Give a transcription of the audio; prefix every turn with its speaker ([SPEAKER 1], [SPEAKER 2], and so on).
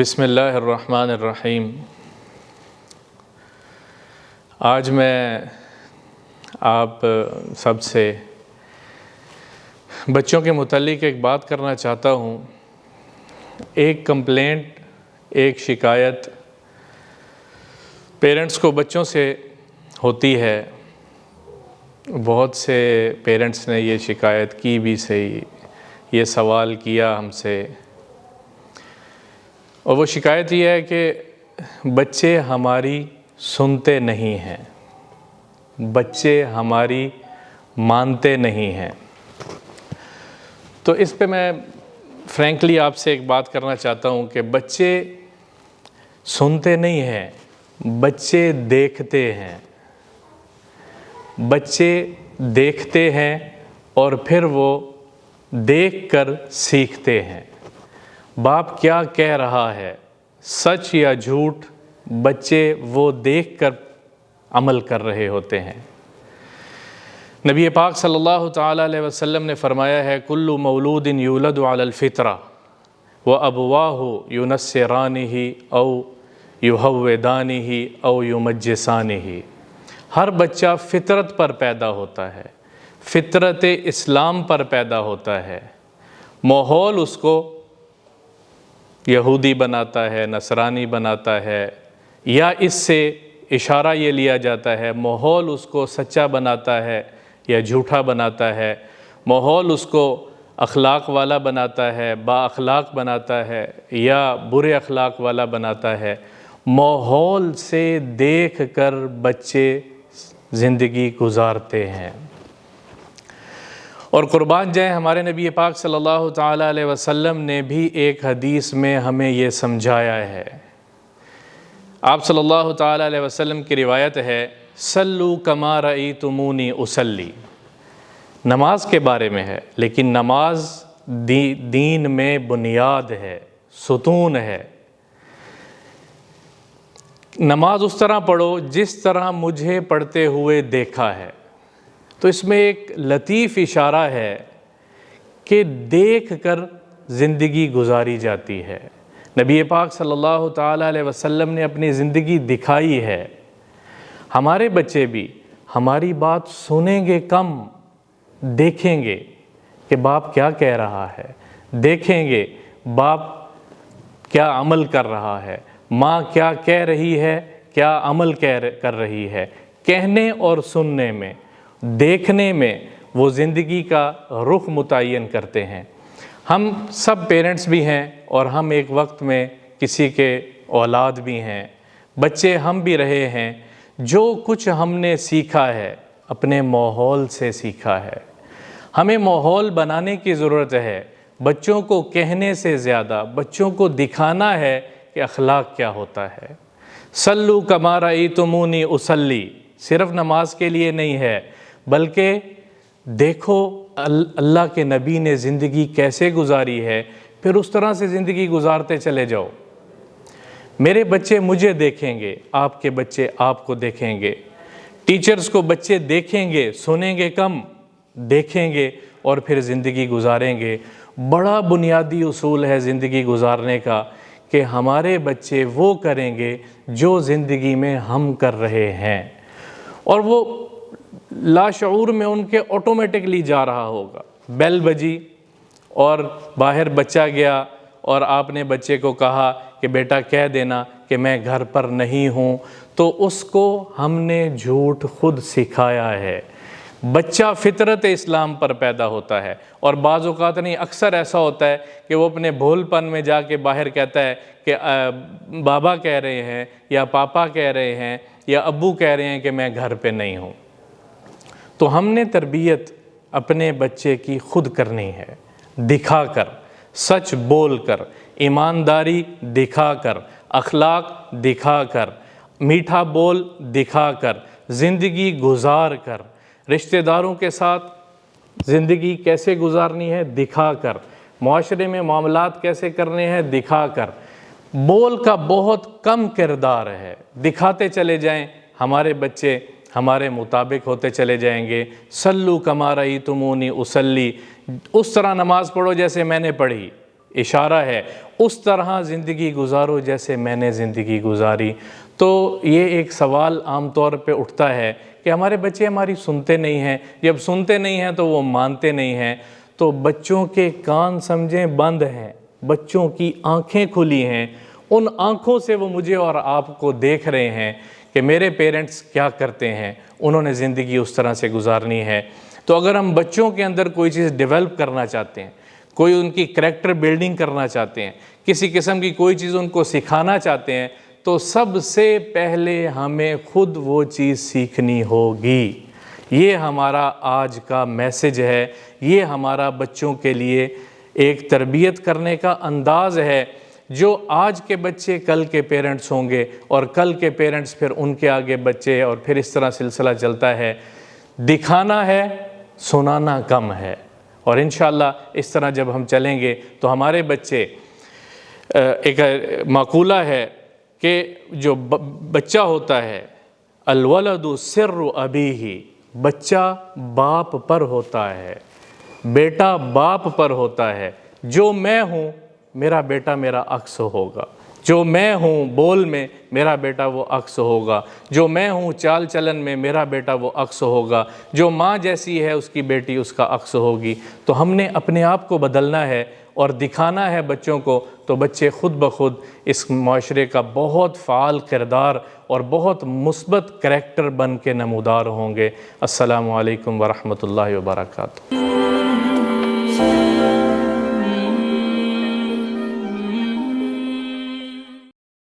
[SPEAKER 1] بسم اللہ الرحمن الرحیم۔ آج میں آپ سب سے بچوں کے متعلق ایک بات کرنا چاہتا ہوں۔ ایک کمپلینٹ، ایک شکایت پیرنٹس کو بچوں سے ہوتی ہے۔ بہت سے پیرنٹس نے یہ شکایت کی بھی صحیح، یہ سوال کیا ہم سے، اور وہ شکایت یہ ہے کہ بچے ہماری سنتے نہیں ہیں، بچے ہماری مانتے نہیں ہیں۔ تو اس پہ میں فرینکلی آپ سے ایک بات کرنا چاہتا ہوں کہ بچے سنتے نہیں ہیں، بچے دیکھتے ہیں۔ بچے دیکھتے ہیں اور پھر وہ دیکھ کر سیکھتے ہیں۔ باپ کیا کہہ رہا ہے، سچ یا جھوٹ، بچے وہ دیکھ کر عمل کر رہے ہوتے ہیں۔ نبی پاک صلی اللہ تعالیٰ علیہ وسلم نے فرمایا ہے، کل مولود یولد علی الفطرہ وابواہ ینصرانہ او یہودانہ او یمجسانہ۔ ہر بچہ فطرت پر پیدا ہوتا ہے، فطرت اسلام پر پیدا ہوتا ہے۔ ماحول اس کو یہودی بناتا ہے، نصرانی بناتا ہے، یا اس سے اشارہ یہ لیا جاتا ہے ماحول اس کو سچا بناتا ہے یا جھوٹا بناتا ہے، ماحول اس کو اخلاق والا بناتا ہے، با اخلاق بناتا ہے یا برے اخلاق والا بناتا ہے۔ ماحول سے دیکھ کر بچے زندگی گزارتے ہیں۔ اور قربان جائیں، ہمارے نبی پاک صلی اللہ تعالیٰ علیہ وسلم نے بھی ایک حدیث میں ہمیں یہ سمجھایا ہے۔ آپ صلی اللہ تعالیٰ علیہ وسلم کی روایت ہے، صلوا کما رأیتمونی اصلی۔ نماز کے بارے میں ہے، لیکن نماز دین میں بنیاد ہے، ستون ہے۔ نماز اس طرح پڑھو جس طرح مجھے پڑھتے ہوئے دیکھا ہے۔ تو اس میں ایک لطیف اشارہ ہے کہ دیکھ کر زندگی گزاری جاتی ہے۔ نبی پاک صلی اللہ تعالیٰ علیہ وسلم نے اپنی زندگی دکھائی ہے۔ ہمارے بچے بھی ہماری بات سنیں گے کم، دیکھیں گے کہ باپ کیا کہہ رہا ہے، دیکھیں گے باپ کیا عمل کر رہا ہے، ماں کیا کہہ رہی ہے، کیا عمل کر رہی ہے۔ کہنے اور سننے میں، دیکھنے میں وہ زندگی کا رخ متعین کرتے ہیں۔ ہم سب پیرنٹس بھی ہیں اور ہم ایک وقت میں کسی کے اولاد بھی ہیں، بچے ہم بھی رہے ہیں۔ جو کچھ ہم نے سیکھا ہے اپنے ماحول سے سیکھا ہے۔ ہمیں ماحول بنانے کی ضرورت ہے۔ بچوں کو کہنے سے زیادہ بچوں کو دکھانا ہے کہ اخلاق کیا ہوتا ہے۔ صلوا کما رأیتمونی اصلی صرف نماز کے لیے نہیں ہے، بلکہ دیکھو اللہ کے نبی نے زندگی کیسے گزاری ہے، پھر اس طرح سے زندگی گزارتے چلے جاؤ۔ میرے بچے مجھے دیکھیں گے، آپ کے بچے آپ کو دیکھیں گے۔ ٹیچرز کو بچے دیکھیں گے، سنیں گے کم، دیکھیں گے اور پھر زندگی گزاریں گے۔ بڑا بنیادی اصول ہے زندگی گزارنے کا کہ ہمارے بچے وہ کریں گے جو زندگی میں ہم کر رہے ہیں، اور وہ لاشعور میں ان کے آٹومیٹکلی جا رہا ہوگا۔ بیل بجی اور باہر بچہ گیا اور آپ نے بچے کو کہا کہ بیٹا کہہ دینا کہ میں گھر پر نہیں ہوں، تو اس کو ہم نے جھوٹ خود سکھایا ہے۔ بچہ فطرت اسلام پر پیدا ہوتا ہے، اور بعض اوقات نہیں، اکثر ایسا ہوتا ہے کہ وہ اپنے بھول پن میں جا کے باہر کہتا ہے کہ بابا کہہ رہے ہیں یا پاپا کہہ رہے ہیں یا ابو کہہ رہے ہیں کہ میں گھر پہ نہیں ہوں۔ تو ہم نے تربیت اپنے بچے کی خود کرنی ہے، دکھا کر، سچ بول کر، ایمانداری دکھا کر، اخلاق دکھا کر، میٹھا بول دکھا کر، زندگی گزار کر، رشتہ داروں کے ساتھ زندگی کیسے گزارنی ہے دکھا کر، معاشرے میں معاملات کیسے کرنے ہیں دکھا کر۔ بول کا بہت کم کردار ہے، دکھاتے چلے جائیں، ہمارے بچے ہمارے مطابق ہوتے چلے جائیں گے۔ صلوا کما رأیتمونی اصلی، اس طرح نماز پڑھو جیسے میں نے پڑھی، اشارہ ہے، اس طرح زندگی گزارو جیسے میں نے زندگی گزاری۔ تو یہ ایک سوال عام طور پہ اٹھتا ہے کہ ہمارے بچے ہماری سنتے نہیں ہیں، جب سنتے نہیں ہیں تو وہ مانتے نہیں ہیں۔ تو بچوں کے کان سمجھیں بند ہیں، بچوں کی آنکھیں کھلی ہیں، ان آنکھوں سے وہ مجھے اور آپ کو دیکھ رہے ہیں کہ میرے پیرنٹس کیا کرتے ہیں، انہوں نے زندگی اس طرح سے گزارنی ہے۔ تو اگر ہم بچوں کے اندر کوئی چیز ڈیولپ کرنا چاہتے ہیں، کوئی ان کی کریکٹر بلڈنگ کرنا چاہتے ہیں، کسی قسم کی کوئی چیز ان کو سکھانا چاہتے ہیں، تو سب سے پہلے ہمیں خود وہ چیز سیکھنی ہوگی۔ یہ ہمارا آج کا میسج ہے، یہ ہمارا بچوں کے لیے ایک تربیت کرنے کا انداز ہے۔ جو آج کے بچے کل کے پیرنٹس ہوں گے، اور کل کے پیرنٹس پھر ان کے آگے بچے، اور پھر اس طرح سلسلہ چلتا ہے۔ دکھانا ہے، سنانا کم ہے، اور انشاءاللہ اس طرح جب ہم چلیں گے تو ہمارے بچے، ایک مقولہ ہے کہ جو بچہ ہوتا ہے، الولد سر ابیہ، بچہ باپ پر ہوتا ہے، بیٹا باپ پر ہوتا ہے۔ جو میں ہوں میرا بیٹا میرا عکس ہوگا، جو میں ہوں بول میں میرا بیٹا وہ عکس ہوگا، جو میں ہوں چال چلن میں میرا بیٹا وہ عکس ہوگا، جو ماں جیسی ہے اس کی بیٹی اس کا عکس ہوگی۔ تو ہم نے اپنے آپ کو بدلنا ہے اور دکھانا ہے بچوں کو، تو بچے خود بخود اس معاشرے کا بہت فعال کردار اور بہت مثبت کریکٹر بن کے نمودار ہوں گے۔ السلام علیکم ورحمۃ اللہ وبرکاتہ۔